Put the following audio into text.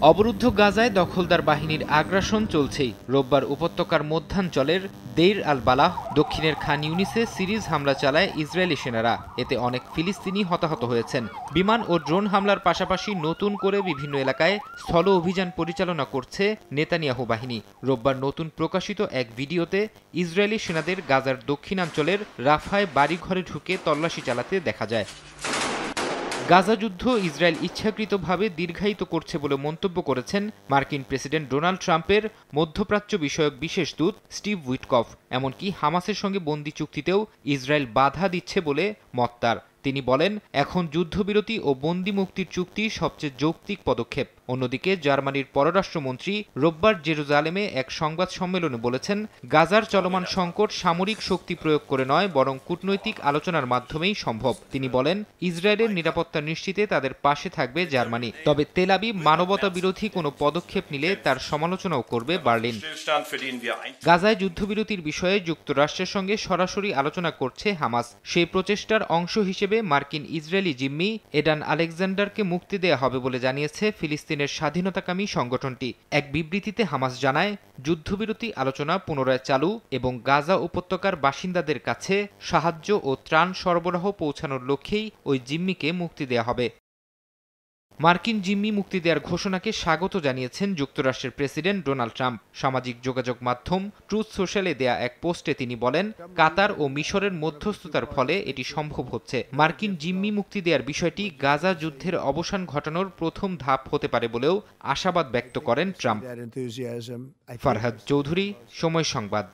অবরুদ্ধ গাজায় দখলদার বাহিনীর আগ্রাসন চলছেই। রোববার উপত্যকার মধ্যাঞ্চলের দেইর আল বালাহ, দক্ষিণের খান ইউনিসে সিরিজ হামলা চালায় ইসরায়েলি সেনারা। এতে অনেক ফিলিস্তিনি হতাহত হয়েছেন। বিমান ও ড্রোন হামলার পাশাপাশি নতুন করে বিভিন্ন এলাকায় স্থল অভিযান পরিচালনা করছে নেতানিয়াহু বাহিনী। রোববার নতুন প্রকাশিত এক ভিডিওতে ইসরায়েলি সেনাদের গাজার দক্ষিণাঞ্চলের রাফায় বাড়িঘরে ঢুকে তল্লাশি চালাতে দেখা যায়। গাজা যুদ্ধ ইসরায়েল ইচ্ছাকৃতভাবে দীর্ঘায়িত করছে বলে মন্তব্য করেছেন মার্কিন প্রেসিডেন্ট ডোনাল্ড ট্রাম্পের মধ্যপ্রাচ্য বিষয়ক বিশেষ দূত স্টিভ উইটকফ। এমনকি হামাসের সঙ্গে বন্দি চুক্তিতেও ইসরায়েল বাধা দিচ্ছে বলে মত তার। তিনি বলেন, এখন যুদ্ধবিরতি ও বন্দি মুক্তির চুক্তি সবচেয়ে যৌক্তিক পদক্ষেপ। অন্যদিকে জার্মানির পররাষ্ট্রমন্ত্রী রোববার জেরুজালেমে এক সংবাদ সম্মেলনে বলেছেন, গাজার চলমান সংকট সামরিক শক্তি প্রয়োগ করে নয়, বরং কূটনৈতিক আলোচনার মাধ্যমেই সম্ভব। তিনি বলেন, ইসরায়েলের নিরাপত্তা নিশ্চিতে তাদের পাশে থাকবে জার্মানি। তবে তেল আবিব মানবতা বিরোধী কোনো পদক্ষেপ নিলে তার সমালোচনাও করবে বার্লিন। গাজায় যুদ্ধবিরতির বিষয়ে যুক্তরাষ্ট্রের সঙ্গে সরাসরি আলোচনা করছে হামাস। সেই প্রচেষ্টার অংশ হিসেবে মার্কিন ইসরায়েলি জিম্মি এডান আলেকজান্ডারকে মুক্তি দেয়া হবে বলে জানিয়েছে ফিলিস্তিনের স্বাধীনতাকামী সংগঠনটি। এক বিবৃতিতে হামাস জানায়, যুদ্ধবিরতি আলোচনা পুনরায় চালু এবং গাজা উপত্যকার বাসিন্দাদের কাছে সাহায্য ও ত্রাণ সরবরাহ পৌঁছানোর লক্ষ্যেই ওই জিম্মিকে মুক্তি দেয়া হবে। মার্কিন জিম্মি মুক্তি দেওয়ার ঘোষণাকে স্বাগত জানিয়েছেন যুক্তরাষ্ট্রের প্রেসিডেন্ট ডোনাল্ড ট্রাম্প। সামাজিক যোগাযোগ মাধ্যম ট্রুথ সোশ্যালে দেয়া এক পোস্টে তিনি বলেন, কাতার ও মিশরের মধ্যস্থতার ফলে এটি সম্ভব হচ্ছে। মার্কিন জিম্মি মুক্তি দেওয়ার বিষয়টি গাজা যুদ্ধের অবসান ঘটানোর প্রথম ধাপ হতে পারে বলেও আশাবাদ ব্যক্ত করেন ট্রাম্প। ফারহাদ চৌধুরী, সময় সংবাদ।